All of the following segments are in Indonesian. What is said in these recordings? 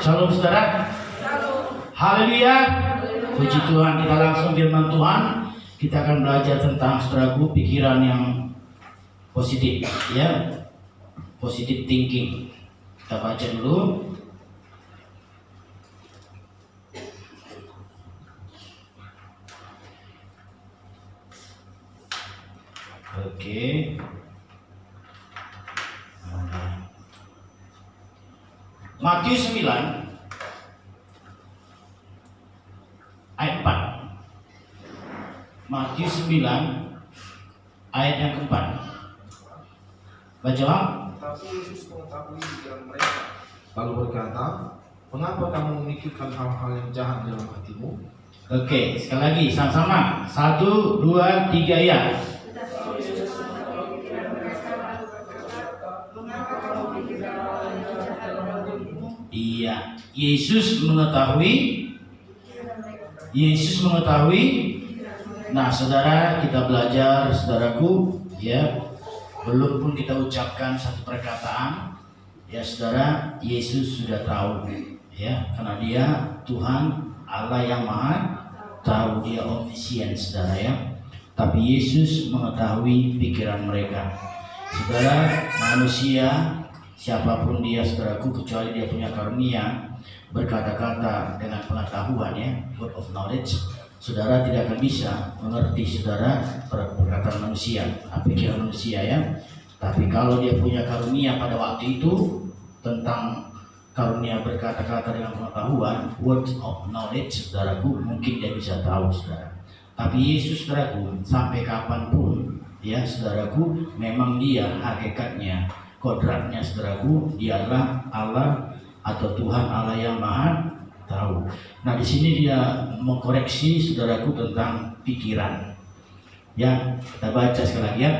Shalom saudara. Haleluya. Puji Tuhan, kita langsung firman Tuhan. Kita akan belajar tentang saudaraku pikiran yang positif, ya. Positive thinking. Kita baca dulu. Oke. Matius 9 ayat 4. Matius 9 ayat yang keempat. Baca Bang. Tapi Yesus mengetahui pikiran mereka, lalu berkata, "Mengapa kamu memikirkan hal-hal yang jahat dalam hatimu?" Oke, sekali lagi sama-sama. 1, 2, 3 ya. Iya, Yesus mengetahui. Nah, saudara, kita belajar, saudaraku, ya. Belum pun kita ucapkan satu perkataan, ya saudara, Yesus sudah tahu, ya, karena Dia Tuhan Allah yang Maha Tahu, Dia omniscient, saudara, ya. Tapi Yesus mengetahui pikiran mereka. Saudara, manusia siapapun dia, saudaraku, kecuali dia punya karunia berkata-kata dengan pengetahuan, ya, word of knowledge, saudara tidak akan bisa mengerti, saudara, perkataan manusia, pikiran manusia, ya. Tapi kalau dia punya karunia pada waktu itu tentang karunia berkata-kata dengan pengetahuan, word of knowledge, saudaraku, mungkin dia bisa tahu, saudara. Tapi Yesus, saudaraku, sampai kapanpun, ya saudaraku, memang dia hakikatnya, kodratnya, saudaraku, dialah Allah atau Tuhan Allah yang Maha Tahu. Nah, di sini dia mengkoreksi, saudaraku, tentang pikiran. Ya, kita baca sekali lagi, ya.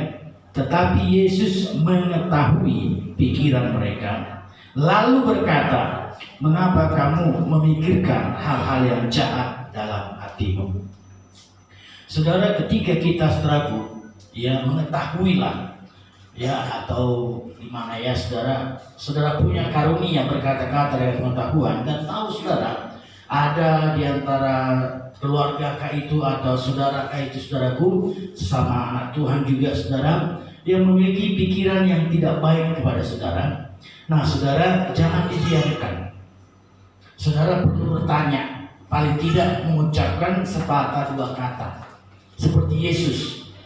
Tetapi Yesus mengetahui pikiran mereka, lalu berkata, "Mengapa kamu memikirkan hal-hal yang jahat dalam hatimu?" Saudara, ketika kita, saudaraku, ya, mengetahuilah, ya, atau dimana, ya saudara, saudara punya karunia berkata-kata dengan pengetahuan, dan tahu, saudara, ada di antara keluarga kah itu atau saudara kah itu, saudaraku, sesama anak Tuhan juga, saudara, dia memiliki pikiran yang tidak baik kepada saudara. Nah, saudara, jangan dibiarkan. Saudara perlu bertanya, paling tidak mengucapkan sepatah dua kata seperti Yesus.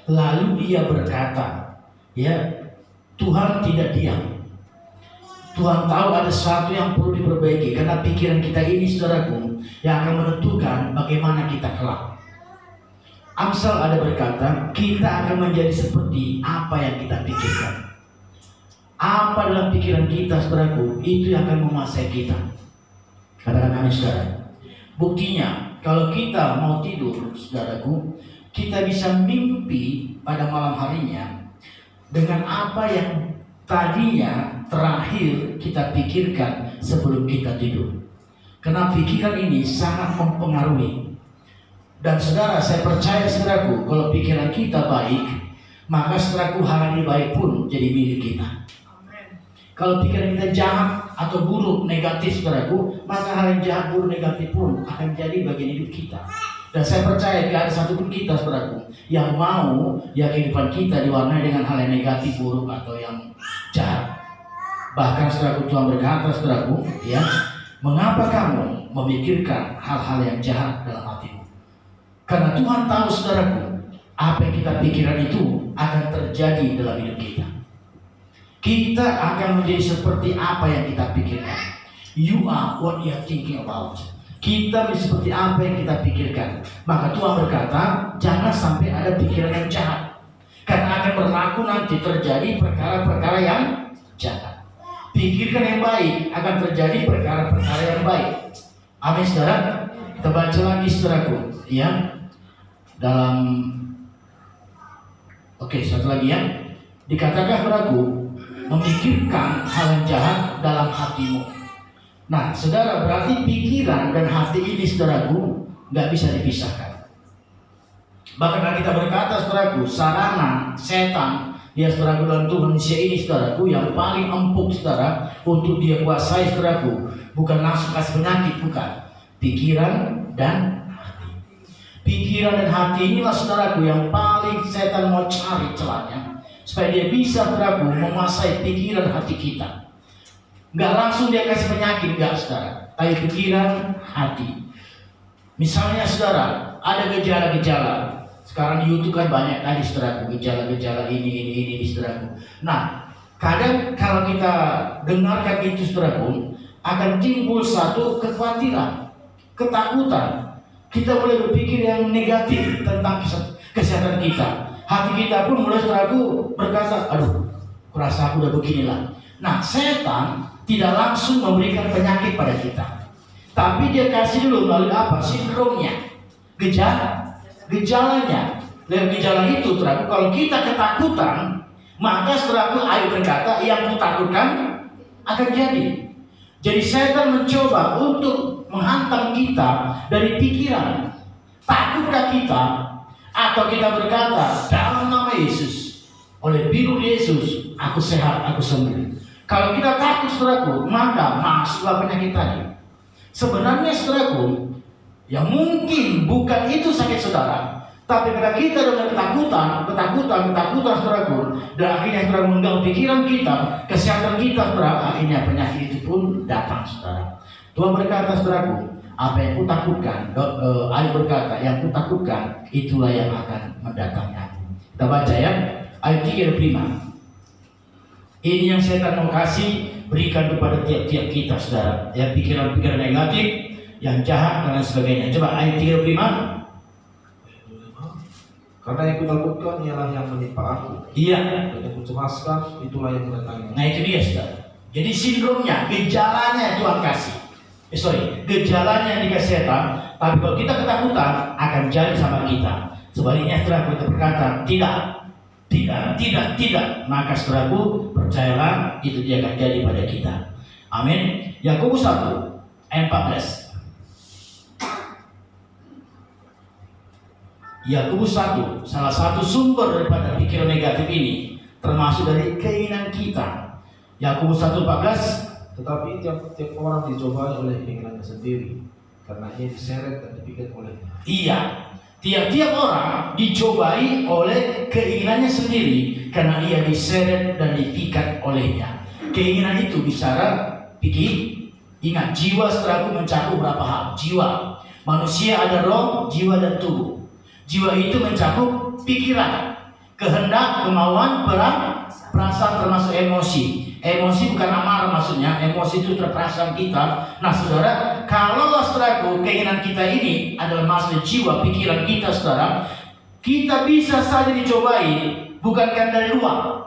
Lalu dia berkata, ya, Tuhan tidak diam. Tuhan tahu ada sesuatu yang perlu diperbaiki, karena pikiran kita ini, saudaraku, yang akan menentukan bagaimana kita kelak. Amsal ada berkata, kita akan menjadi seperti apa yang kita pikirkan. Apa dalam pikiran kita, saudaraku, itu yang akan menguasai kita. Katakan amin, saudara. Buktinya, kalau kita mau tidur, saudaraku, kita bisa mimpi pada malam harinya dengan apa yang tadinya terakhir kita pikirkan sebelum kita tidur. Karena pikiran ini sangat mempengaruhi. Dan saudara, saya percaya, saudaraku, kalau pikiran kita baik, maka, saudaraku, hal yang baik pun jadi milik kita. Kalau pikiran kita jahat atau buruk, negatif, saudaraku, maka hal yang jahat, buruk, negatif pun akan jadi bagian hidup kita. Dan saya percaya tidak ada satupun kita, saudaraku, yang mau ya kehidupan kita diwarnai dengan hal yang negatif, buruk, atau yang jahat. Bahkan, saudaraku, Tuhan berkata, saudaraku, ya, mengapa kamu memikirkan hal-hal yang jahat dalam hatimu? Karena Tuhan tahu, saudaraku, apa yang kita pikirkan itu akan terjadi dalam hidup kita. Kita akan menjadi seperti apa yang kita pikirkan. You are what you are thinking about. Kita seperti apa yang kita pikirkan. Maka Tuhan berkata, jangan sampai ada pikiran yang jahat, karena akan berlaku nanti terjadi perkara-perkara yang jahat. Pikirkan yang baik, akan terjadi perkara-perkara yang baik. Amin, saudara. Kita baca lagi, saudaraku, ya, dalam satu lagi, ya. Dikatakan, saudaraku, memikirkan hal yang jahat dalam hatimu. Nah, saudara, berarti pikiran dan hati ini, saudaraku, nggak bisa dipisahkan. Bahkan kita berkata, saudaraku, sarana setan Ya saudaraku dalam Tuhan, manusia ini saudaraku yang paling empuk saudara untuk dia kuasai saudaraku, bukan langsung kasih penyakit, bukan. Pikiran dan hati. Pikiran dan hati inilah saudaraku yang paling setan mau cari celahnya, supaya dia bisa saudaraku menguasai pikiran hati kita. Nggak langsung dia kasih penyakit, nggak saudara, tapi pikiran hati. Misalnya saudara, ada gejala-gejala. Sekarang di YouTube kan banyak tadi saudaraku, gejala-gejala ini saudaraku. Nah, kadang kalau kita dengarkan itu saudaraku, akan timbul satu kekhawatiran, ketakutan. Kita mulai berpikir yang negatif tentang kesehatan kita. Hati kita pun mulai saudaraku berkata, aduh, kurasa aku udah beginilah. Nah, setan tidak langsung memberikan penyakit pada kita, tapi dia kasih dulu melalui apa? Sindromnya, gejalanya. Dan gejala itu saudaraku, kalau kita ketakutan, maka saudaraku Ayub berkata, yang kutakutkan akan jadi. Jadi setan mencoba untuk menghantam kita dari pikiran. Takutkah kita? Atau kita berkata, dalam nama Yesus, oleh biru Yesus, aku sehat, aku sembuh. Kalau kita takut saudaraku, maka masuklah penyakit tadi. Sebenarnya saudaraku, yang mungkin bukan itu sakit saudara, tapi karena kita dengan ketakutan saudaraku, dan akhirnya saudara mengganggu pikiran kita, kesehatan kita saudara, akhirnya penyakit itu pun datang saudara. Tuhan berkata saudaraku, apa yang kutakutkan, Ayub berkata, yang kutakutkan itulah yang akan mendatangi aku. Kita baca ya, ayat 35. Ini yang setan mau kasih, berikan kepada tiap-tiap kita saudara, ya, pikiran-pikiran negatif, yang jahat dan lain sebagainya. Coba ayat 35. Karena yang kutakutkan ialah yang menimpa aku. Iya. Dan yang kucemaskan itulah yang mendatangi. Nah itu dia saudara. Jadi sindromnya, gejalanya Tuhan kasih. Gejalanya yang dikasih setan. Tapi kalau kita ketakutan, akan jadi sama kita. Sebaliknya setelah kita berkata, tidak. Maka saudaraku, percayalah, itu dia akan jadi pada kita. Amin. Yakobus 1 ayat 14. Yakobus 1, salah satu sumber daripada pikiran negatif ini termasuk dari keinginan kita. Yakobus 1:14. Tetapi tiap orang dicobai oleh keinginannya sendiri, karena ia diseret dan dipikir olehnya. Iya, tiap-tiap orang dicobai oleh keinginannya sendiri, karena ia diseret dan dipikat olehnya. Keinginan itu bicara pikir. Ingat, jiwa saudaraku mencakup berapa hal? Jiwa. Manusia ada roh, jiwa dan tubuh. Jiwa itu mencakup pikiran, kehendak, kemauan, perasaan termasuk emosi. Emosi bukan amarah maksudnya, emosi itu perasaan kita. Nah saudara, kalau saudaraku keinginan kita ini adalah masalah jiwa, pikiran kita saudara, kita bisa saja dicobai, bukan dari luar.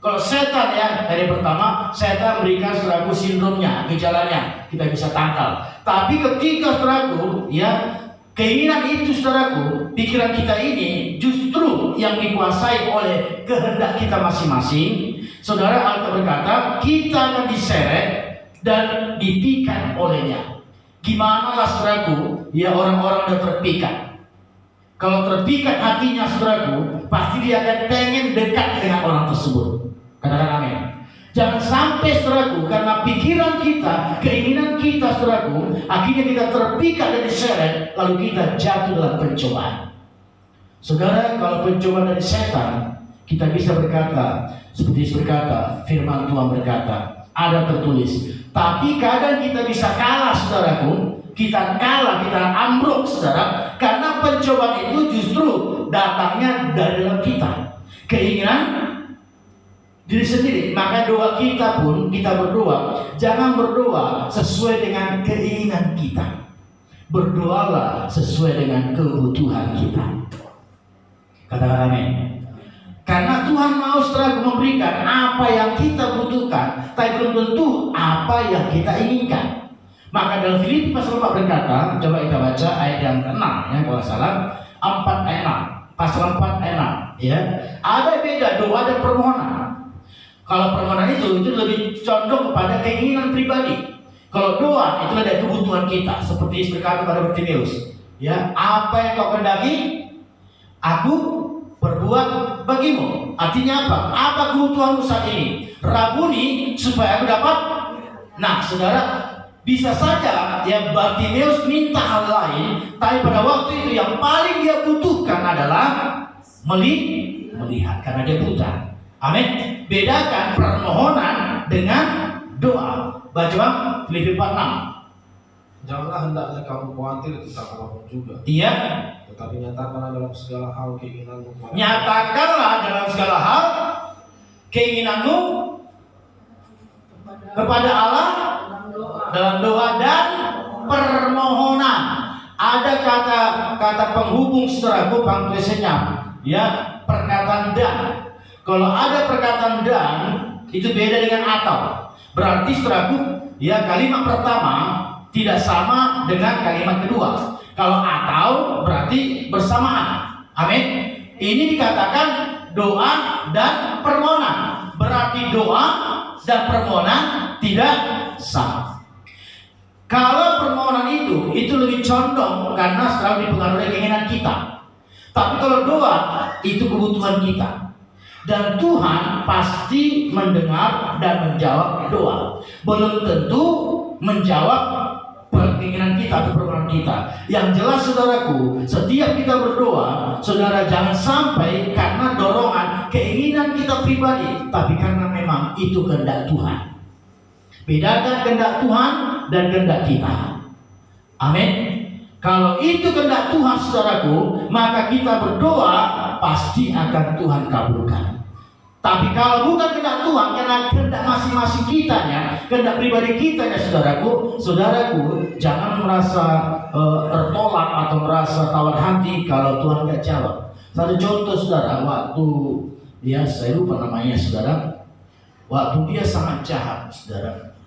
Kalau setan ya, dari pertama setan berikan saudaraku sindromnya, gejalanya, kita bisa tangkal. Tapi ketika saudaraku ya, keinginan itu saudaraku, pikiran kita ini justru yang dikuasai oleh kehendak kita masing-masing. Saudara, Alkitab berkata, kita akan diseret dan dipikat olehnya. Gimana lah saudaraku, ya orang-orang udah terpikat. Kalau terpikat hatinya saudaraku, pasti dia akan pengen dekat dengan orang tersebut. Katakan amin. Jangan sampai saudaraku, karena pikiran kita, keinginan kita saudaraku, akhirnya kita terpikat dan diseret, lalu kita jatuh dalam pencobaan. Saudara, kalau pencobaan dari setan, kita bisa berkata, seperti berkata, firman Tuhan berkata, ada tertulis. Tapi kadang kita bisa kalah saudaraku, kita kalah, kita ambruk saudara, karena pencobaan itu justru datangnya dari dalam kita. Keinginan diri sendiri. Maka doa kita pun, kita berdoa, jangan berdoa sesuai dengan keinginan kita. Berdoalah sesuai dengan kebutuhan kita. Katakan amin. Karena Tuhan mau setelah memberikan apa yang kita butuhkan, tapi belum tentu apa yang kita inginkan. Maka dalam Filipi pasal 4 berkata, coba kita baca ayat yang ke-6 ya, kalau salah 4 ayat 6, pasal 4 ayat 6 ya. Ada beda doa dan permohonan. Kalau permohonan itu lebih condong kepada keinginan pribadi. Kalau doa itu ada kebutuhan kita, seperti Yesus berkata pada Bartimeus, ya, apa yang kau kehendaki, aku berbuat bagimu. Artinya apa? Apa kebutuhanmu saat ini? Rabuni supaya aku dapat. Nah, saudara, bisa saja ya Bartimeus minta hal lain, tapi pada waktu itu yang paling dia butuhkan adalah melihat, karena dia buta. Amin. Bedakan permohonan dengan doa. Baca Filipi 4:6. Janganlah hendaknya kamu khawatir tentang apapun juga. Iya. Tetapi nyatakanlah dalam segala hal keinginanmu keinginanmu kepada Allah dalam doa dan permohonan. Ada kata penghubung, saudaraku, punctuation-nya, ya, perkataan dan. Kalau ada perkataan dan, itu beda dengan atau. Berarti, saudaraku, ya, kalimat pertama tidak sama dengan kalimat kedua. Kalau atau berarti bersamaan. Amin. Ini dikatakan doa dan permohonan. Berarti doa dan permohonan tidak sama. Kalau permohonan itu lebih condong karena selalu dipengaruhi keinginan kita. Tapi kalau doa itu kebutuhan kita. Dan Tuhan pasti mendengar dan menjawab doa. Belum tentu menjawab keinginan kita atau permohonan kita. Yang jelas, saudaraku, setiap kita berdoa, saudara jangan sampai karena dorongan keinginan kita pribadi, tapi karena memang itu kehendak Tuhan. Bedakan kehendak Tuhan dan kehendak kita. Amin. Kalau itu kehendak Tuhan, saudaraku, maka kita berdoa pasti akan Tuhan kabulkan. Tapi kalau bukan kehendak Tuhan, karena kehendak masing-masing kitanya, kehendak pribadi kitanya, saudaraku, jangan merasa tertolak atau merasa tawar hati kalau Tuhan tidak jawab. Satu contoh, saudara, waktu saya lupa namanya, saudara, waktu dia sangat jahat, saudara.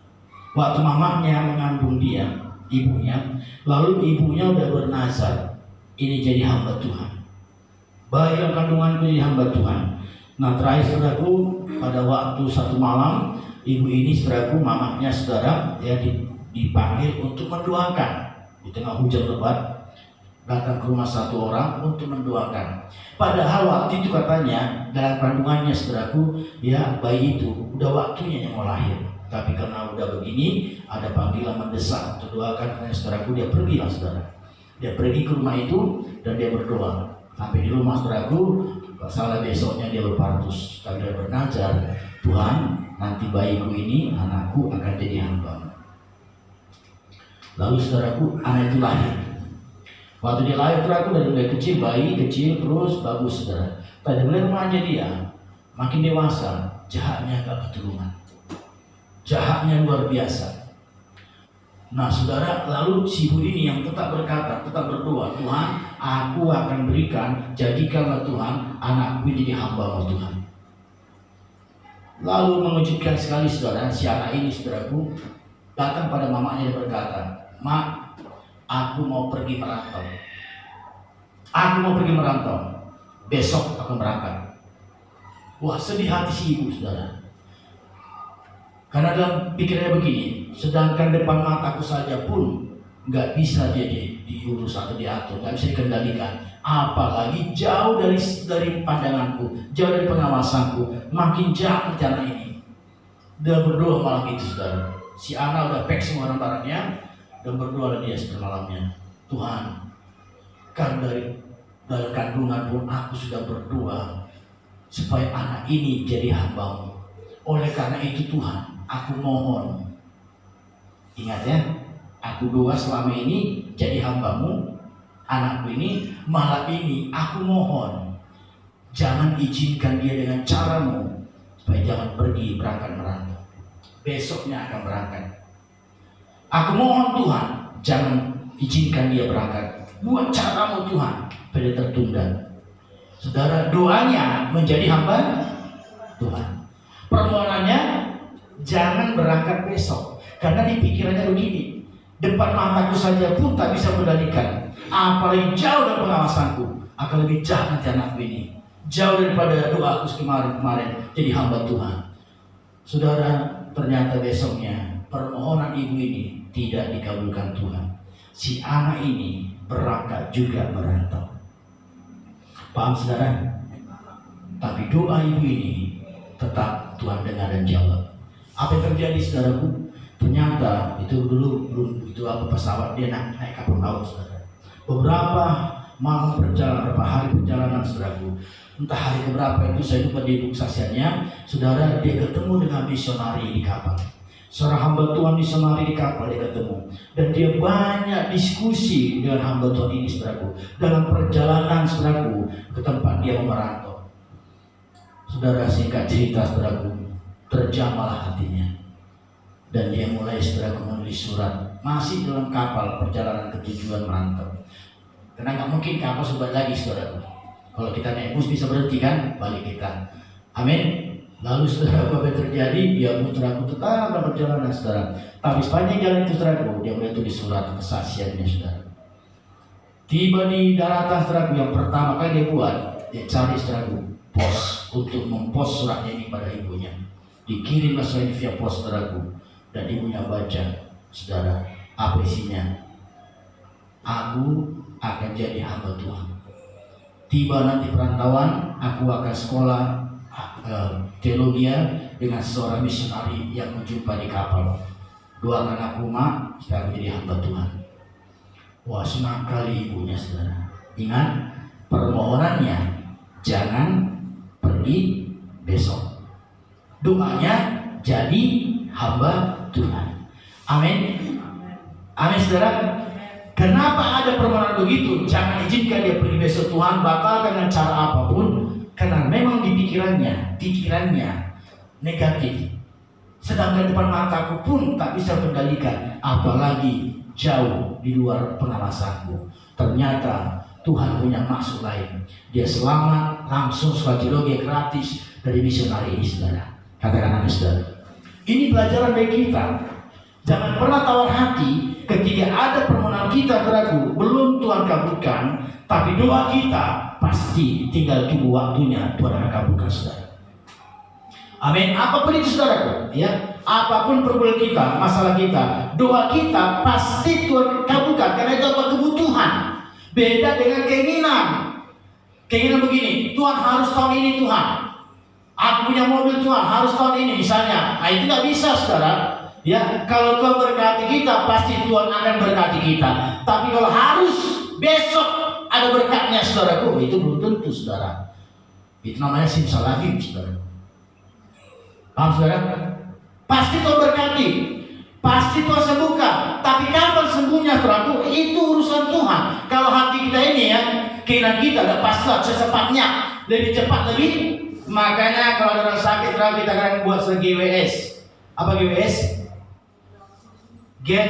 Waktu mamanya mengandung dia, ibunya, lalu ibunya udah bernazar, ini jadi hamba Tuhan. Bayi dalam kandunganku jadi hamba Tuhan. Nah, terakhir, saudaraku, pada waktu satu malam, ibu ini, saudaraku, mamanya, saudara, ya, dipanggil untuk mendoakan. Di tengah hujan lebat, datang ke rumah satu orang untuk mendoakan. Padahal waktu itu katanya dalam kandungannya, saudaraku, ya, bayi itu udah waktunya yang mau lahir. Tapi karena udah begini, ada panggilan mendesak untuk doakan. Karena, saudaraku, dia pergilah, saudara. Dia pergi ke rumah itu dan dia berdoa. Sampai di rumah, saudaraku, salah besoknya dia berpartus, tapi dia bernazar, Tuhan, nanti bayiku ini, anakku akan jadi hamba. Lalu, saudaraku, anak itu lahir. Waktu dia lahir, saudaraku, dari mulai kecil, bayi kecil terus bagus, saudara. Pada mulai remaja dia, makin dewasa, jahatnya gak keturunan, jahatnya luar biasa. Nah, saudara, lalu si ibu ini yang tetap berkata, tetap berdoa, Tuhan, aku akan berikan, jadikanlah Tuhan anakku jadi hamba Tuhan. Lalu mengejutkan sekali, saudara, si anak ini, saudaraku, datang pada mamanya dan berkata, Mak, aku mau pergi merantau. Aku mau pergi merantau. Besok aku berangkat. Wah, sedih hati si ibu, saudara. Karena dalam pikirannya begini, sedangkan depan mataku saja pun nggak bisa dia diurus atau diatur, nggak bisa dikendalikan. Apalagi jauh dari pandanganku, jauh dari pengawasanku, makin jahat rencana ini. Dia berdoa malam itu, saudara. Si anak udah pack semua barang-barangnya dan berdoa dia semalamnya. Tuhan, kan dari kandungan pun aku sudah berdoa supaya anak ini jadi hamba-Mu. Oleh karena itu, Tuhan, aku mohon, ingat ya, aku doa selama ini jadi hamba-Mu, anakku ini, malam ini aku mohon, jangan izinkan dia dengan cara-Mu, supaya jangan pergi berangkat merantau. Besoknya akan berangkat. Aku mohon Tuhan, jangan izinkan dia berangkat. Buat cara-Mu Tuhan, supaya dia tertunda. Saudara, doanya menjadi hamba Tuhan. Permohonannya, jangan berangkat besok, karena di pikirannya begini, depan mataku saja pun tak bisa mengendalikan, apalagi jauh dari pengawasanku, akan lebih jahat nanti anakku ini, jauh daripada doaku kemarin jadi hamba Tuhan. Saudara, ternyata besoknya permohonan ibu ini tidak dikabulkan Tuhan. Si anak ini berangkat juga merantau. Paham, saudara? Tapi doa ibu ini tetap Tuhan dengar dan jawab. Apa yang terjadi saudaraku? Ternyata itu dulu belum itu pesawat, dia naik kapal laut saudara. Beberapa malam perjalanan, beberapa hari perjalanan saudaraku, entah hari keberapa itu saya lupa di buku saksiannya, saudara, dia ketemu dengan misionari di kapal. Seorang hamba Tuhan misionari di kapal dia ketemu, dan dia banyak diskusi dengan hamba Tuhan ini saudaraku dalam perjalanan saudaraku ke tempat dia merantau. Saudara, singkat cerita saudaraku, terjamalah hatinya dan dia mulai saudaraku menulis surat masih dalam kapal perjalanan ke tujuan merantau. Karena nggak mungkin kapal sebat lagi saudaraku. Kalau kita naik bus bisa berhenti kan, balik kita. Amin. Lalu saudara, apa yang terjadi? Dia putraku tetap dalam perjalanan saudara. Tapi sepanjang jalan itu saudaraku, dia mulai tulis surat kesaksiannya saudara. Tiba di daratan saudaraku, yang pertama kali dia buat, dia cari saudaraku pos untuk mempost suratnya ini pada ibunya. Dikirimlah surat ini via pos saudaraku, dan ibunya baca, saudara, apa isinya? Aku akan jadi hamba Tuhan. Tiba nanti perantauan, aku akan sekolah teologi dengan seorang misionari yang menjumpa di kapal. Doakan aku mak, supaya aku jadi hamba Tuhan. Wah, senang kali ibunya saudara. Ingat permohonannya, jangan pergi besok. Doanya jadi hamba Tuhan. Amin. Amin saudara. Kenapa ada permohonan begitu? Jangan izinkan dia pergi besok, Tuhan batalkan dengan cara apapun. Karena memang di pikirannya negatif. Sedangkan depan mataku pun tak bisa kendalikan, apalagi jauh di luar pengawasanku. Ternyata Tuhan punya maksud lain. Dia selamat langsung sekolah teologi gratis dari misionari ini saudara. Katakan amin saudara. Ini pelajaran bagi kita. Jangan pernah tawar hati ketika ada permohonan kita saudaraku belum Tuhan kabulkan, tapi doa kita pasti tinggal tunggu waktunya Tuhan akan kabulkan saudara. Amin. Apapun itu saudaraku, ya, apapun pergumulan kita, masalah kita, doa kita pasti Tuhan kabulkan karena itu apa? Kebutuhan. Beda dengan keinginan. Keinginan begini, Tuhan harus tahun ini Tuhan. Aku punya mobil Tuhan harus tahun ini misalnya. Nah, itu nggak bisa saudara. Ya, kalau Tuhan berkati kita, pasti Tuhan akan berkati kita. Tapi kalau harus besok ada berkatnya saudaraku, itu belum tentu saudara. Itu namanya simsalabim saudara. Paham saudara? Pasti Tuhan berkati, pasti Tuhan sembuhkan. Tapi kapan sembuhnya saudaraku? Itu urusan Tuhan. Kalau hati kita ini ya, keinginan kita udah pasti secepatnya, lebih cepat lebih. Makanya kalau ada orang sakit saudara, kita akan buat GWS. Apa GWS? Get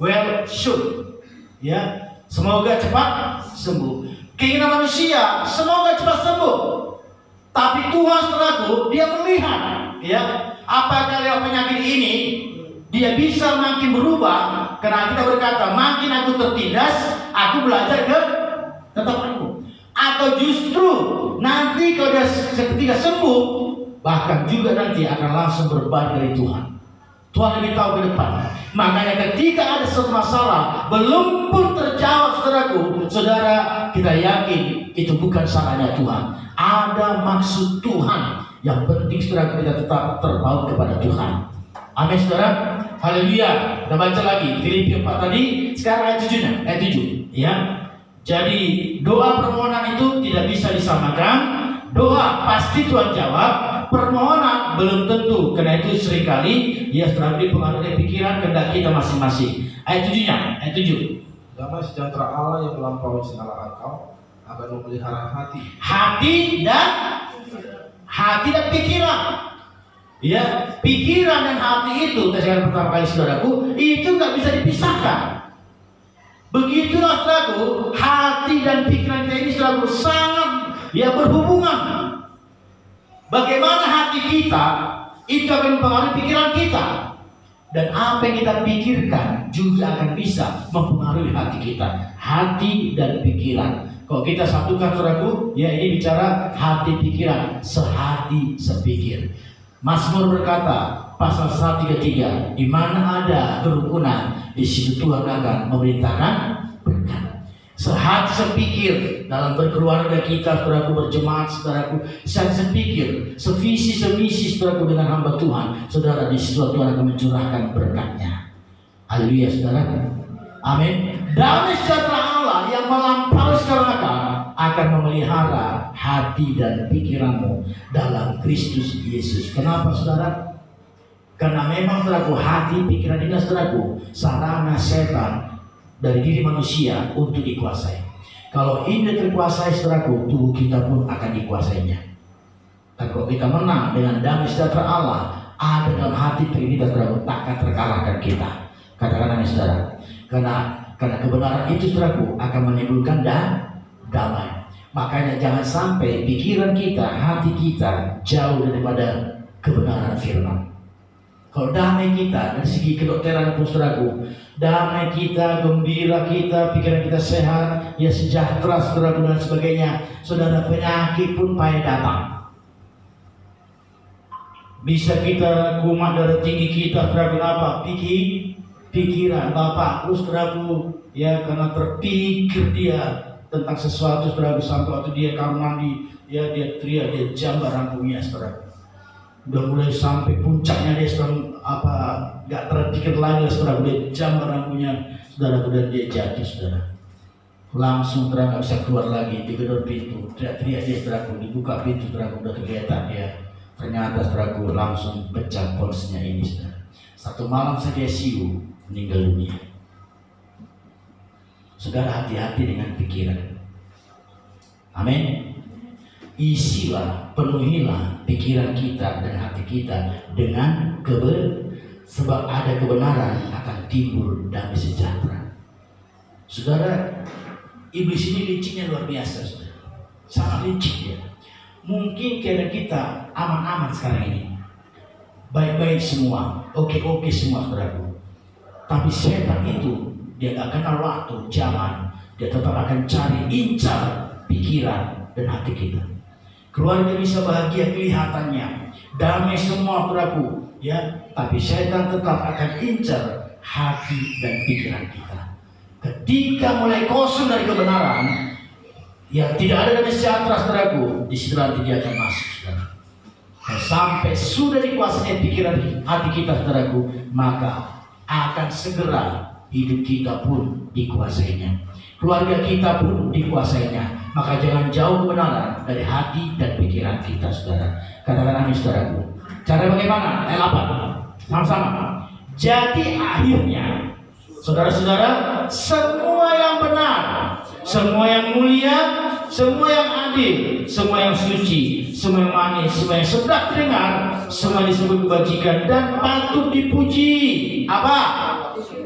well soon. Ya, semoga cepat sembuh. Keinginan manusia semoga cepat sembuh. Tapi Tuhan saudaraku, dia melihat ya, apakah lewat penyakit ini dia bisa makin berubah. Karena kita berkata, makin aku tertindas, aku belajar ke tetapanku. Atau justru nanti kalau dia ketika sembuh, bahkan juga nanti akan langsung berbalik dari Tuhan. Tuhan lebih tahu ke depan. Makanya ketika ada suatu masalah belum pun terjawab saudaraku, saudara, kita yakin itu bukan salahnya Tuhan. Ada maksud Tuhan. Yang penting saudara, kita tetap terpaut kepada Tuhan. Amin saudara. Haleluya. Kita baca lagi Filipi 4 tadi, sekarang ayat 7 ya. Jadi doa permohonan itu tidak bisa disamakan. Doa pasti Tuhan jawab, permohonan belum tentu. Karena itu seringkali ya saudara dipengaruhi pikiran kehendak kita masing-masing. Ayat 7-nya, ayat 7. Damai sejahtera Allah yang melampaui segala akal akan memelihara hati dan pikiran. Ya, pikiran dan hati itu, saya pertama kali saudaraku, itu nggak bisa dipisahkan. Begitulah saudaraku, hati dan pikiran kita ini saudaraku sangat ya berhubungan. Bagaimana hati kita itu akan mempengaruhi pikiran kita, dan apa yang kita pikirkan juga akan bisa mempengaruhi hati kita. Hati dan pikiran. Kalau kita satukan saudaraku, ya ini bicara hati pikiran, sehati sepikir. Mazmur berkata, pasal 133, di mana ada kerukunan, di situ Tuhan akan memerintahkan berkat. sehati sepikir dalam berkeluarga kita, saudaraku, berjemaat, saudaraku, sehati sepikir, sevisi semisi, saudaraku, dengan hamba Tuhan, saudara, di situ Tuhan akan mencurahkan berkatnya. Haleluya, saudara. Amin. Damai sejahtera Allah yang melampaui segala akal akan memelihara hati dan pikiranmu dalam Kristus Yesus. Kenapa, saudara? Karena memang, saudaraku, hati, pikiran ini, saudaraku, sarana setan dari diri manusia untuk dikuasai. Kalau ini terkuasai, saudaraku, tubuh kita pun akan dikuasainya. Dan kalau kita menang dengan damai sejahtera Allah ada dalam hati kita, saudaraku, takkan terkalahkan kita. Katakan amin, saudara. Karena kebenaran itu, saudaraku, akan menimbulkan damai. Makanya jangan sampai pikiran kita, hati kita jauh daripada kebenaran firman. Kalau damai kita dari segi kedokteran pun, saudaraku, damai kita, gembira kita, pikiran kita sehat, ya sejahtera, saudaraku, dan sebagainya, saudara, penyakit pun payah datang. Bisa kita kumat darah tinggi kita, saudaraku, apa? Pikiran Bapak, terus, saudaraku, ya karena terpikir dia tentang sesuatu, saudaraku, sampai waktu dia kamar mandi, ya dia teriak, dia jambar rambutnya, saudaraku. Udah mulai sampai puncaknya dia sedang nggak terpikir lagi, saudara, dia jambar rambutnya, saudara, dan dia jatuh, saudara. Langsung terang nggak bisa keluar lagi, digedor pintu, teriak-teriak dia, saudara, dibuka pintu, saudara, udah tergeletak dia. Ternyata, saudara, langsung pecah polsnya ini, saudara. Satu malam saja siu, meninggal dunia. Saudara, hati-hati dengan pikiran. Amin. Isilah, penuhilah pikiran kita dan hati kita dengan sebab ada kebenaran akan timbul damai sejahtera. Saudara, iblis ini liciknya luar biasa, saudara. Sangat licik dia. Mungkin keadaan kita aman-aman sekarang ini, baik-baik semua, oke-oke semua, saudaraku. Tapi setan itu dia gak kenal waktu, zaman. Dia tetap akan cari, incar pikiran dan hati kita. Keluarga bisa bahagia kelihatannya, damai semua, saudaraku, ya. Tapi setan tetap akan incar hati dan pikiran kita. Ketika mulai kosong dari kebenaran, ya tidak ada damai sejahtera, saudaraku, di situ nanti dia akan masuk, saudara. Dan sampai sudah dikuasai pikiran hati kita, saudaraku, maka akan segera hidup kita pun dikuasainya, keluarga kita pun dikuasainya. Maka jangan jauh kebenaran dari hati dan pikiran kita, saudara. Katakan amin, saudaraku. Cara bagaimana? Ayat 8 sama-sama. Jadi akhirnya, saudara-saudara, semua yang benar, semua yang mulia, semua yang adil, semua yang suci, semua yang manis, semua yang sedap dengar, semua disebut kebajikan dan patut dipuji. Apa?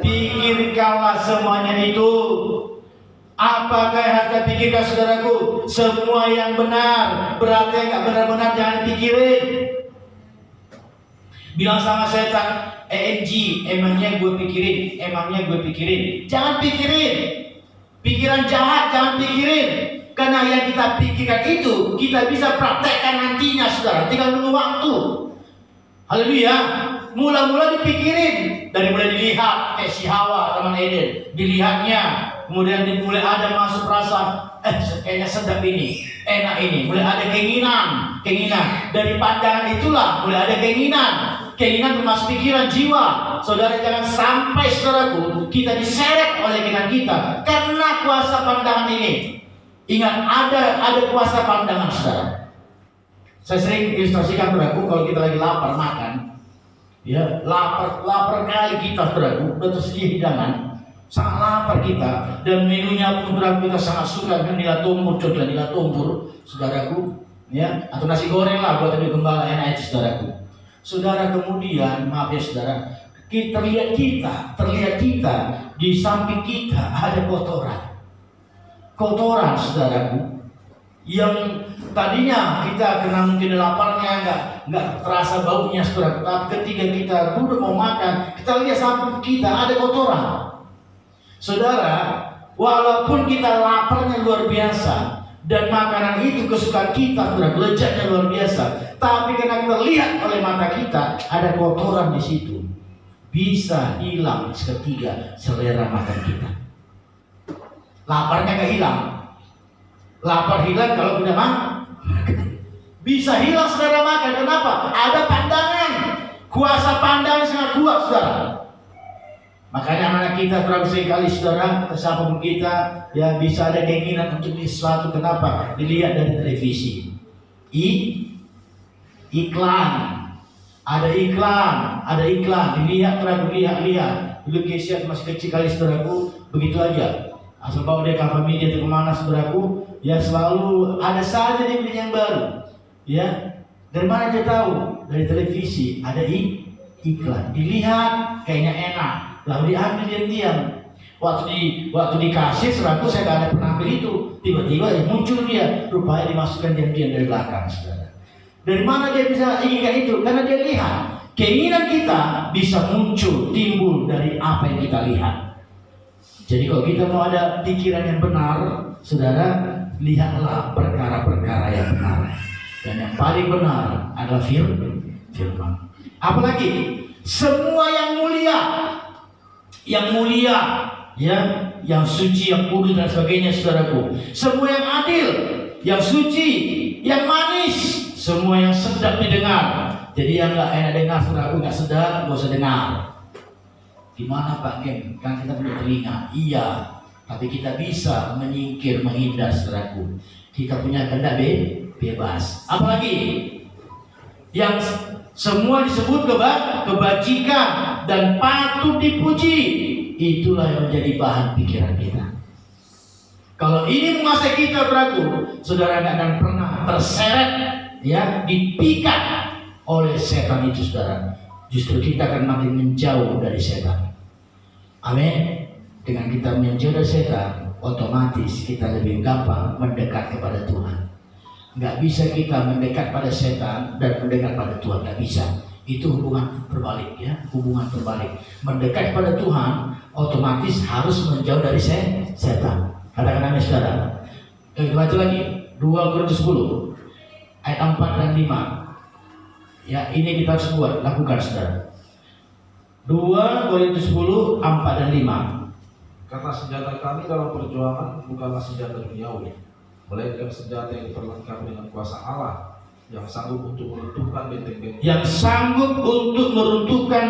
Pikirkanlah semuanya itu. Apakah yang harus pikirkan, saudaraku? Semua yang benar. Berarti yang gak benar-benar jangan pikirin. Bilang sama setan, EMG, emangnya gue pikirin, emangnya gue pikirin. Jangan pikirin. Pikiran jahat jangan pikirin. Karena yang kita pikirkan itu kita bisa praktekkan nantinya, saudara. Tinggal tunggu waktu. Haleluya. Mula-mula dipikirin. Dari mulai dilihat, kayak si Hawa, teman Eden. Dilihatnya. Kemudian mulai ada masuk rasa, kayaknya sedap ini, enak ini. Mulai ada keinginan. Dari pandangan itulah mulai ada keinginan termasuk pikiran jiwa. Saudara, jangan sampai, saudaraku, kita diseret oleh keinginan kita karena kuasa pandangan ini. Ingat, ada kuasa pandangan, saudara. Saya sering ilustrasikan, saudaraku, kalau kita lagi lapar makan, ya lapar kali kita, saudaraku, udah tersedia hidangan. Sangat lapar kita, dan menunya pun, saudaraku, kita sangat suka dengan nila tumpur, saudaraku, ya, atau nasi goreng lah buat tadi gembala, enak itu, saudaraku. Saudara, kemudian maaf ya, saudara, terlihat kita di samping kita ada kotoran, saudaraku, yang tadinya kita kena mungkin laparnya nggak terasa baunya, saudaraku, tapi ketika kita duduk mau makan, kita lihat samping kita ada kotoran. Saudara, walaupun kita laparnya luar biasa dan makanan itu kesukaan kita, saudara, lezatnya luar biasa, tapi karena kita lihat oleh mata kita ada kotoran di situ, bisa hilang seketika selera makan kita. laparnya gak hilang. Lapar hilang kalau udah makan. Bisa hilang saudara makan. Kenapa? Ada pandangan. Kuasa pandangan sangat kuat saudara. Makanya anak kita terlalu sekali saudara, siapapun kita, ya bisa ada keinginan untuk sesuatu. Kenapa? Dilihat dari televisi. Iklan. Ada iklan. Dilihat terlalu lihat. Dulu Kesia masih kecil kali saudaraku, begitu aja. Asal bawa dia ke family atau kemana saudaraku, ya selalu ada saja dia beli yang baru. Ya, dari mana dia tahu? Dari televisi ada iklan. Dilihat kayaknya enak, lalu diambil diam-diam. Waktu dikasih saudaraku, saya gak ada pernah ambil itu. Tiba-tiba muncul dia, rupanya dimasukkan diam-diam dari belakang saudara. Dari mana dia bisa inginkan itu? Karena dia lihat. Keinginan kita bisa muncul, timbul dari apa yang kita lihat. Jadi kalau kita mau ada pikiran yang benar, saudara, lihatlah perkara-perkara yang benar. Dan yang paling benar adalah firman. Apalagi semua yang mulia, ya, yang suci, yang kudus dan sebagainya, saudaraku. Semua yang adil, yang suci, yang manis, semua yang sedap didengar. Jadi yang nggak enak dengar, saudaraku, nggak sedap, nggak usah dengar. Gimana Pak Gem? Kan kita punya telinga. Iya, tapi kita bisa menyingkir, menghindar, saudaraku. Kita punya kehendak bebas. Apalagi yang semua disebut kebajikan dan patut dipuji, itulah yang menjadi bahan pikiran kita. Kalau ini menguasai kita, saudaraku, saudara nggak akan pernah terseret, ya, dipikat oleh setan itu, saudara. Justru kita akan makin menjauh dari setan. Amin. Dengan kita menjauh dari setan, otomatis kita lebih gampang mendekat kepada Tuhan. Nggak bisa kita mendekat pada setan dan mendekat pada Tuhan, nggak bisa. Itu hubungan berbalik, ya, hubungan berbalik. Mendekat pada Tuhan otomatis harus menjauh dari setan. Katakan amin, saudara. Kita baca lagi 2 Korintus 10 ayat 4 dan 5. Ya, ini kita harus lakukan, saudara. 2 Korintus 10 4 dan 5. Karena senjata kami dalam perjuangan bukanlah senjata duniawi, melainkan senjata yang diperlengkapi dengan kuasa Allah yang sanggup untuk meruntuhkan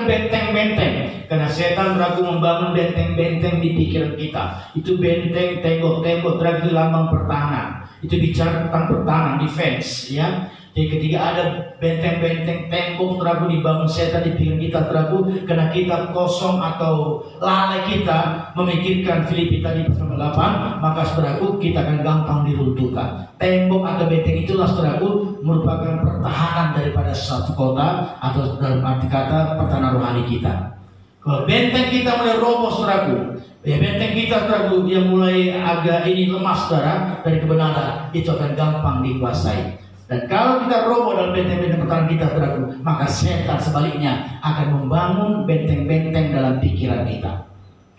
benteng-benteng. Karena setan ragu membangun benteng-benteng di pikiran kita. Itu benteng, tembok-tembok, itu lambang pertahanan. Itu bicara tentang pertahanan, defense, ya. Jadi ketika ada benteng-benteng tembok teraku dibangun setan di pikiran kita teraku, karena kita kosong atau lalai kita memikirkan Filipi tadi pasal 8, maka saudaraku kita akan gampang diruntuhkan. Tembok atau benteng itulah saudaraku merupakan pertahanan daripada suatu kota, atau dalam arti kata pertahanan rohani kita. Kalau benteng kita mulai roboh saudaraku, ya benteng kita saudaraku yang mulai agak ini lemas saudara dari kebenaran, itu akan gampang dikuasai. Dan kalau kita roboh dalam benteng-benteng pertahanan kita, saudaraku, maka setan sebaliknya akan membangun benteng-benteng dalam pikiran kita.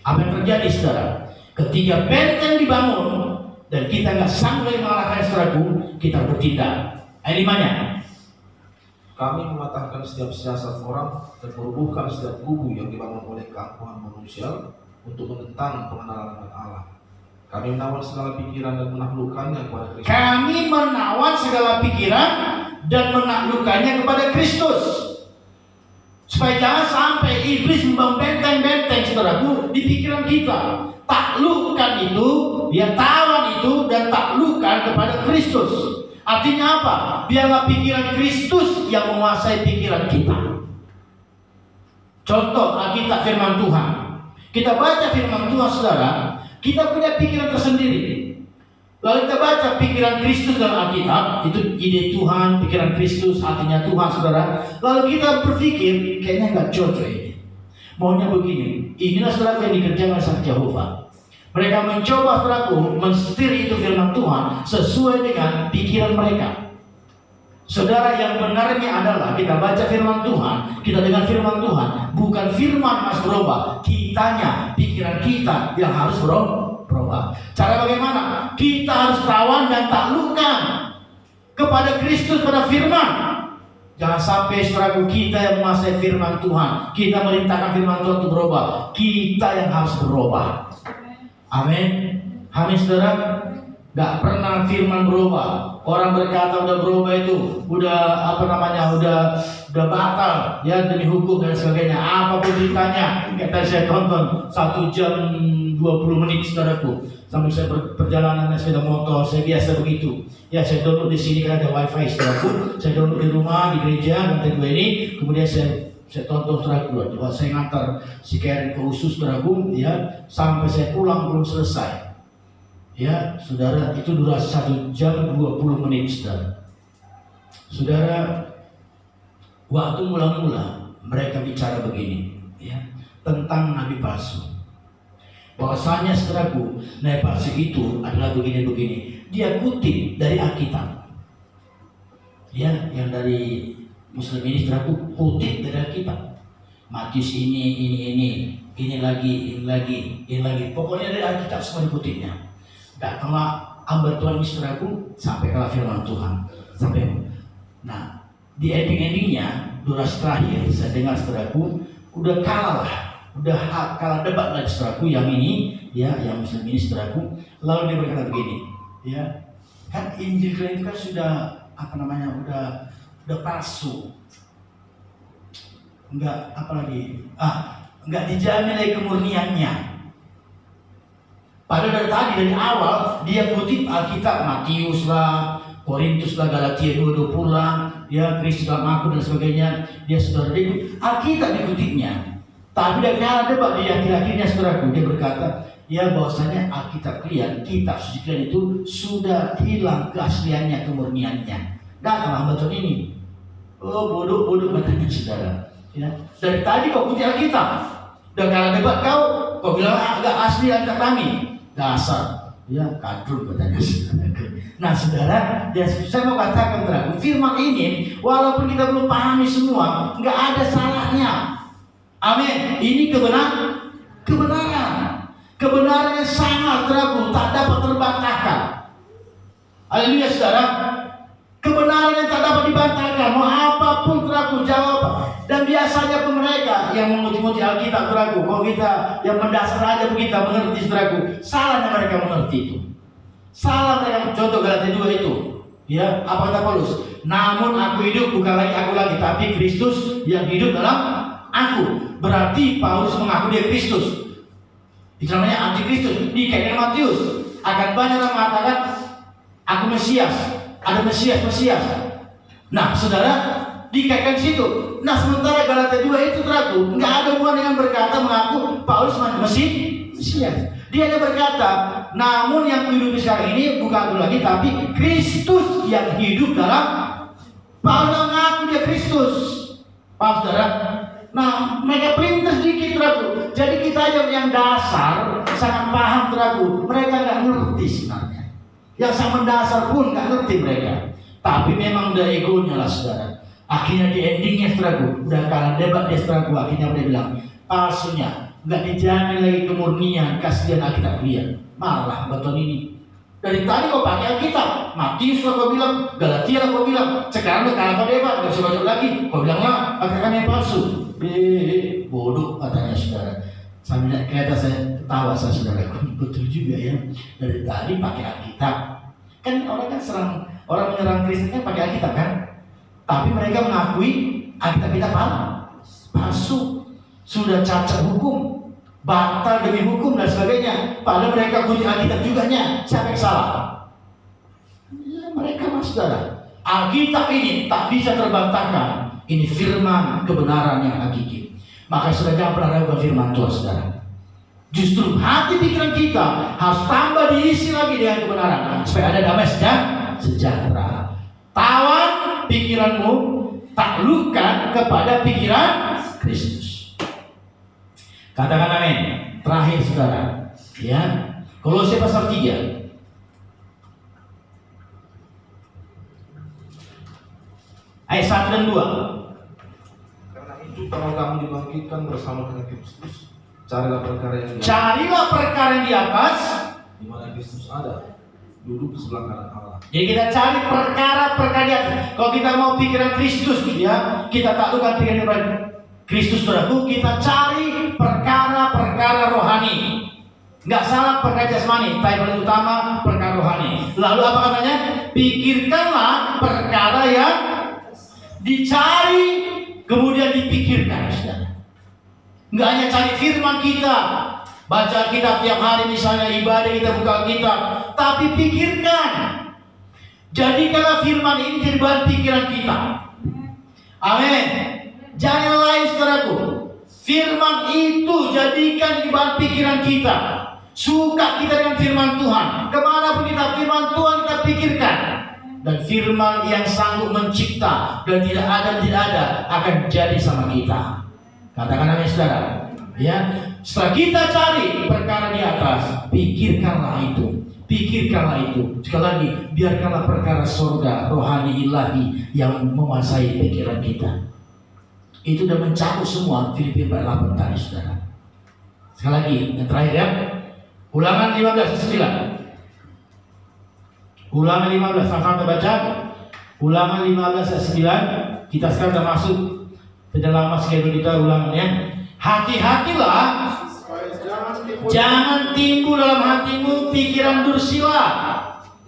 Apa yang terjadi, saudara? Ketika benteng dibangun dan kita nggak sanggup mengalahkan, saudaraku, kita bertindak. Ayat 5-nya. Kami mematahkan setiap siasat orang dan merubuhkan setiap kubu yang dibangun oleh keangkuhan manusia untuk menentang pengenalan dengan Allah. Kami menawan segala pikiran dan menaklukkannya kepada Kristus. Supaya jangan sampai iblis membangun benteng-benteng, saudaraku, di pikiran kita. Taklukkan itu, ya, tawan itu, dan taklukkan kepada Kristus. Artinya apa? Biarlah pikiran Kristus yang menguasai pikiran kita. Contoh Alkitab firman Tuhan. Kita baca firman Tuhan, saudara. Kita punya pikiran tersendiri. Lalu kita baca pikiran Kristus dalam Alkitab, itu ide Tuhan, pikiran Kristus, hatinya Tuhan, saudara. Lalu kita berpikir, kayaknya nggak cocok ini. Maunya begini. Inilah saudara yang dikerjakan oleh Jehovah. Mereka mencoba, saudaraku, mensetir itu firman Tuhan sesuai dengan pikiran mereka. Saudara, yang benarnya adalah kita baca firman Tuhan, kita dengar firman Tuhan, bukan firman harus berubah, kitanya, pikiran kita yang harus berubah. Cara bagaimana? Kita harus tawan dan taklukkan kepada Kristus, pada firman. Jangan sampai saudaraku kita yang menguasai firman Tuhan, kita merintahkan firman Tuhan untuk berubah. Kita yang harus berubah. Amin. Amin saudara. Gak pernah firman berubah. Orang berkata udah berubah itu, udah udah batal ya demi hukum dan sebagainya. Apapun ceritanya, kayak tadi saya tonton 1 jam 20 menit saudaraku. Sambil saya perjalanan sepeda motor, saya biasa begitu. Ya saya download di sini kan ada wifi saudaraku. Saya download di rumah, di gereja, lantai 2 ini. Kemudian saya tonton saudaraku. Saya ngantar si Karen ke usus saudaraku, ya sampai saya pulang belum selesai. Ya, saudara, itu durasi 1 jam 20 menit, saudara. Saudara, waktu mula-mula mereka bicara begini, ya, tentang nabi palsu. Bahwasanya saudaraku, nabi palsu itu adalah begini-begini. Dia kutip dari Alkitab. Ya, yang dari Muslim ini saudaraku kutip dari Alkitab. Matius ini lagi. Pokoknya dari Alkitab semua dikutipnya. Datanglah hamba Tuhan saudaraku sampai ke firman Tuhan nah di endingnya durasi terakhir saya dengar saudaraku udah kalah debat lagi saudaraku yang ini ya yang Muslim ini saudaraku. Lalu dia berkata begini, ya kan Injil itu kan sudah udah palsu, nggak dijamin lagi kemurniannya. Padahal dari awal dia kutip Alkitab, Matius lah, Korintus lah, Galatia 2:20 lah, ya Kristus dalam aku dan sebagainya. Dia saudara dia Alkitab dikutipnya. Tapi dia kalah debat di akhir-akhirnya saudaraku. Dia berkata, ya bahwasanya Alkitab kalian, kitab suci kalian itu sudah hilang keasliannya, kemurniannya. Datanglah betul ini. Oh bodoh katanya saudara. Ya. Dari tadi kau kutip Alkitab, dan kalah debat kau bilang agak asli Alkitab kami. Dasar, ya kadrun katanya saudara. Nah saudara, saya mau katakan terang, firman ini walaupun kita belum pahami semua, nggak ada salahnya. Amin. Ini kebenaran yang sangat teragung, tak dapat terbantahkan. Haleluya saudara. Kebenaran yang tak dapat dibantahkan, mau apapun teragung jawab. Dan biasanya mereka yang menguti-nguti Alkitab teragung, kalau kita yang mendasar aja kita mengerti teragung, salahnya mereka mengerti itu. Salah mereka, contoh Galatia 2 itu. Ya, apa kata Paulus? Namun aku hidup bukan lagi aku lagi, tapi Kristus yang hidup dalam aku. Berarti Paulus mengaku dia Kristus. Itu namanya antikristus. Dikaitkan Matius. Akan banyak orang mengatakan aku Mesias. Ada Mesias. Nah, saudara, dikaitkan situ. Nah, sementara Galatia 2 itu teraku, nggak ada hubungan dengan berkata mengaku Paulus Mesias. Dia hanya berkata, namun yang hidup sekarang ini bukan aku lagi, tapi Kristus yang hidup dalam. Paulus mengaku dia Kristus. Paham saudara? Nah, mereka pelintas sedikit teraku. Jadi kita aja yang dasar sangat paham teraku. Mereka nggak ngerti sebenarnya. Yang sangat mendasar pun nggak ngerti mereka. Tapi memang udah egonya lah saudara. Akhirnya di endingnya saudaraku, udah kalah debat dia saudaraku. Akhirnya dia bilang palsunya, nggak dijamin lagi kemurnian, kasihan Alkitab kalian. Malah beton ini. Dari tadi kau pakai Alkitab, Matius lah kau bilang, Galatia lah kau bilang. Sekarang udah kalah kau debat, nggak bisa baca lagi. Kau bilang lah, Alkitab yang palsu. Bodoh katanya saudara. Sambil kata saya ketawa saudaraku, betul juga ya. Dari tadi pakai Alkitab. Kan orang menyerang Kristen kan pakai Alkitab kan? Tapi mereka mengakui Alkitab kita palsu, sudah cacat hukum, batal demi hukum dan sebagainya. Padahal mereka kutip Alkitab juga nya. Siapa yang salah? Ya, mereka mas saudara. Alkitab ini tak bisa terbantahkan. Ini firman kebenaran yang hakiki. Maka sudah jangan pernah ragukan firman Tuhan saudara. Justru hati pikiran kita harus tambah diisi lagi dengan kebenaran supaya ada damai sejahtera. Tawan pikiranmu, taklukkan kepada pikiran Kristus. Katakan amin. Terakhir saudara, ya. Kolose pasal 3. Ayat 1 dan 2. Karena itu kalau kamu dibangkitkan bersama dengan Kristus, carilah perkara yang di atas, di mana Kristus ada, duduk di sebelah kanan Allah. Jadi kita cari perkara di atas. Kalau kita mau pikiran Kristus, ya, kita taklukkan pikiran Kristus saudaraku. Kita cari perkara rohani. Nggak salah perkara jasmani, tapi paling utama perkara rohani. Lalu apa katanya? Pikirkanlah perkara yang dicari, kemudian dipikirkan, saudara. Nggak hanya cari firman kita, baca kitab tiap hari misalnya, ibadah kita buka kitab, tapi pikirkan. Jadikanlah firman ini jadi bahan pikiran kita. Amin. Jangan lain, saudaraku. Firman itu jadikan di bahan pikiran kita. Suka kita dengan firman Tuhan. Kemanapun kita, firman Tuhan kita pikirkan. Dan firman yang sanggup mencipta dan tidak ada akan jadi sama kita. Katakan amin, saudara. Ya, setelah kita cari perkara di atas, pikirkanlah itu. Pikirkanlah itu. Sekali lagi, biarkanlah perkara surga, rohani, ilahi yang menguasai pikiran kita. Itu sudah mencakup semua Filipi 4:8 tadi, saudara. Sekali lagi, yang terakhir ya. Ulangan 15:9. Ulangan 15, sama-sama baca. Ulangan 15:9. Kita sekarang sudah masuk ke dalam schedule kita ulangannya. Hati-hatilah, jangan timbul dalam hatimu pikiran dursila.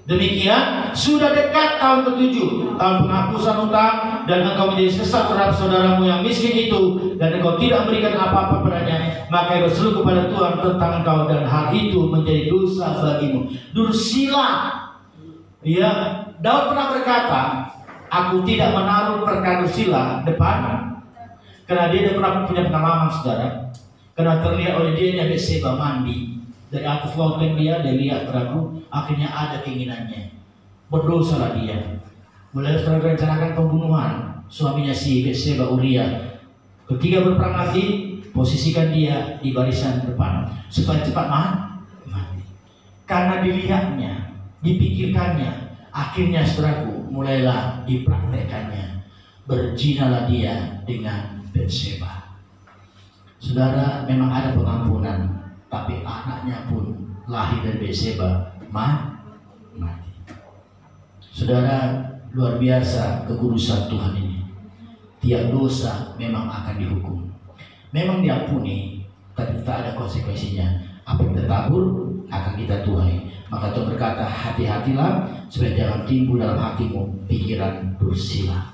Demikian sudah dekat tahun ke-7, tahun penghapusan utang, dan engkau menjadi sesat terhadap saudaramu yang miskin itu, dan engkau tidak memberikan apa-apa padanya, maka berseru kepada Tuhan tentang engkau, dan hal itu menjadi dosa bagimu. Dursila. Ya, Daud pernah berkata, aku tidak menaruh perkara dursila depan, karena dia pernah punya pengalaman, saudara. Karena terlihat oleh dia Batseba mandi dari atas loteng dia lihat teraku, akhirnya ada keinginannya, berdosalah dia. Mulai merencanakan pembunuhan suaminya si Batseba, Uria. Ketika berperang nanti, posisikan dia di barisan depan supaya cepat mati. Karena dilihatnya, dipikirkannya, akhirnya saudaraku mulailah dipraktekannya. Berzinalah dia dengan Batseba. Saudara, memang ada pengampunan, tapi anaknya pun lahir dari Batseba mati. Saudara, luar biasa kekudusan Tuhan ini. Tiap dosa memang akan dihukum, memang diampuni, tapi tak ada konsekuensinya. Apa yang kita tabur akan kita tuai. Maka Tuhan berkata, hati-hatilah supaya jangan timbul dalam hatimu pikiran dursila.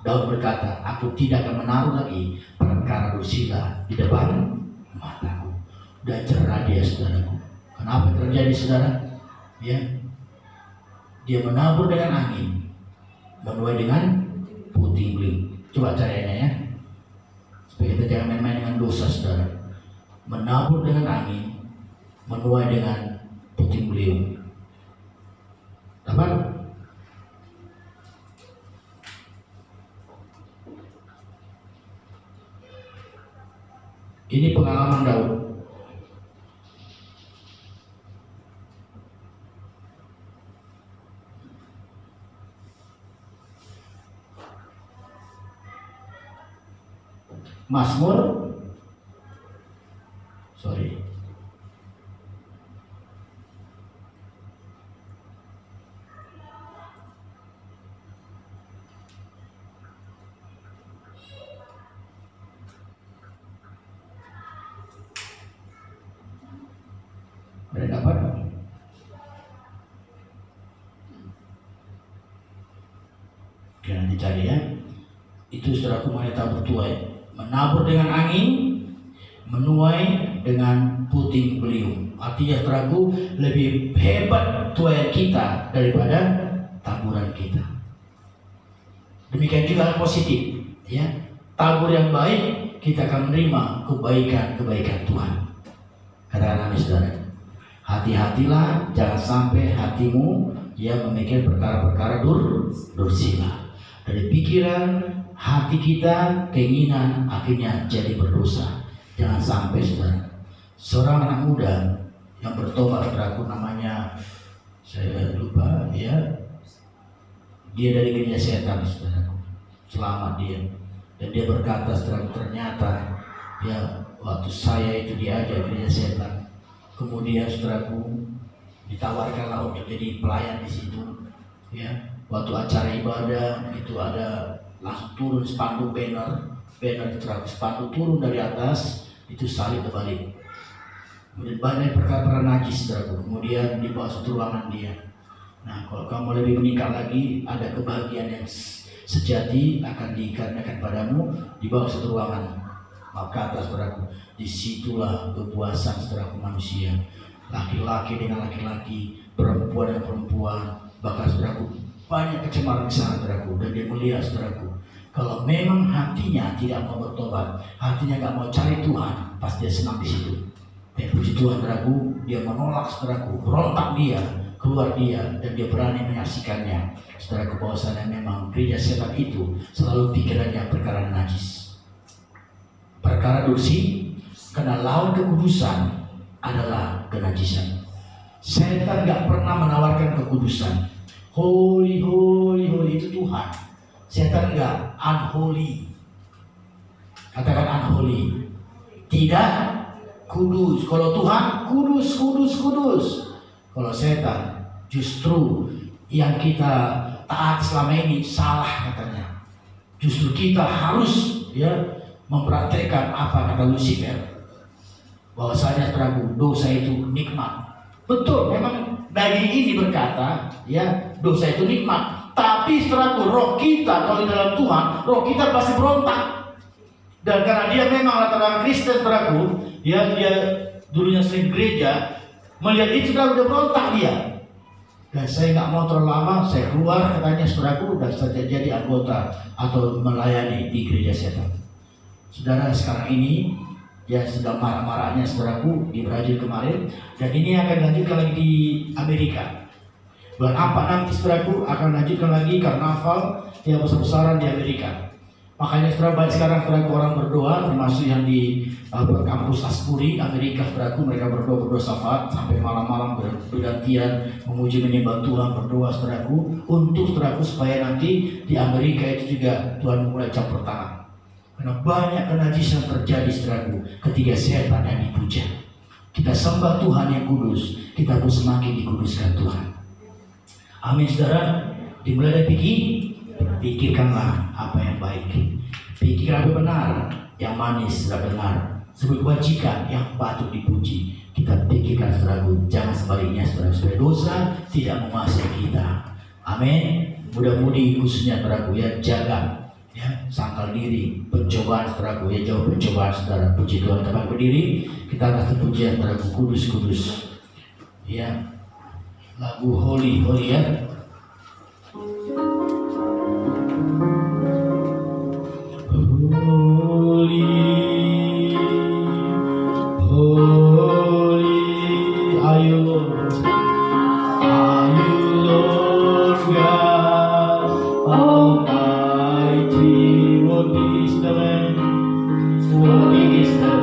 Daud berkata, aku tidak akan menaruh lagi perkara dursila di depan mataku. Dan cerah dia, saudaraku. Kenapa terjadi, saudara? Ya, dia menabur dengan angin, menuai dengan puting beliung. Coba caranya ya, supaya kita jangan main-main dengan dosa, saudara. Menabur dengan angin, menuai dengan puting beliung. Dapat? Ini pengalaman Daud. Mazmur, ada dapat? Jangan dicari ya. Itu saudaraku wanita bertuai. Menabur dengan angin, menuai dengan puting beliung. Artinya saudaraku, lebih hebat tuai kita daripada taburan kita. Demikian juga hal positif, ya. Tabur yang baik, kita akan menerima kebaikan Tuhan. Katakan saudara, hati-hatilah jangan sampai hatimu memikir perkara-perkara dursila. Dari pikiran hati kita, keinginan akhirnya jadi berdosa. Jangan sampai, saudara. Seorang anak muda yang bertobat, saudaraku, namanya saya lupa ya. Dia dari gereja setan, saudaraku. Selamat dia. Dan dia berkata, saudaraku, ternyata ya waktu saya itu diajak gereja setan. Kemudian saudaraku ditawarkanlah untuk jadi pelayan di situ. Ya, waktu acara ibadah itu ada langsung turun spanduk banner spanduk turun dari atas, itu salib terbalik. Kemudian banyak perkara-perkara najis, saudaraku. Kemudian dibawa satu ruangan dia. Nah, kalau kamu lebih meningkat lagi, ada kebahagiaan yang sejati akan dikarenakan padamu di bawah satu ruangan. Maka atas, saudaraku, disitulah kepuasan, saudaraku, manusia. Laki-laki dengan laki-laki, perempuan dengan perempuan, bahkan, saudaraku, banyak kecemaran di sana, saudaraku. Dan dia melihat, saudaraku, kalau memang hatinya tidak mau bertobat, hatinya nggak mau cari Tuhan, pasti dia senang di situ. Dan puji Tuhan, saudaraku, dia menolak, saudaraku, berontak dia, keluar dia, dan dia berani menyaksikannya. Saudaraku, bahwasanya memang gereja setan itu selalu pikirannya perkara najis, perkara dosa, karena lawan kekudusan adalah kenajisan. Setan nggak pernah menawarkan kekudusan. Holy, holy, holy itu Tuhan. Setan enggak unholy. Katakan unholy. Tidak kudus. Kalau Tuhan kudus, kudus, kudus. Kalau setan justru yang kita taat selama ini salah katanya. Justru kita harus mempraktekkan apa kata Lucifer. Bahwasanya saudaraku, dosa itu nikmat. Betul, memang daging ini berkata, dosa itu nikmat. Tapi saudaraku, roh kita kalau di dalam Tuhan, roh kita pasti berontak. Dan karena dia memang latar belakang Kristen, saudaraku, dia dulunya sering gereja, melihat itu saudara udah berontak dia. Dan saya nggak mau terlalu lama, saya keluar katanya, saudaraku, dan saya jadi anggota atau melayani di gereja setan. Saudara, sekarang ini sedang marah-marahnya, saudaraku, di Brazil kemarin, dan ini akan dilanjutkan lagi di Amerika. Bulan apa nanti, saudaraku, akan lanjutkan lagi karnaval yang besar-besaran di Amerika. Makanya saudara, baik sekarang saudaraku orang berdoa, termasuk yang di kampus Asbury Amerika, saudaraku, mereka berdoa syafaat sampai malam-malam bergantian memuji menyembah Tuhan, berdoa, saudaraku, untuk saudaraku supaya nanti di Amerika itu juga Tuhan mulai campur tangan. Karena banyak kenajisan terjadi, saudaraku, ketika setan yang dipuja. Kita sembah Tuhan yang kudus, kita pun semakin dikuduskan Tuhan. Amin, saudara. Dimulai dari pikirkanlah apa yang baik, pikirkan apa benar, yang manis dan benar, sebuah kebajikan yang patut dipuji. Kita pikirkan, saudaraku, jangan sebaliknya, saudara, supaya dosa tidak menguasai kita. Amin. Mudah-mudi khususnya, saudaraku, jaga sangkal diri, pencobaan, saudaraku, jauh pencobaan, saudara. Puji Tuhan. Kita berdiri, kita kasih pujian, saudaraku, kudus-kudus, lagu holy, holy, What is the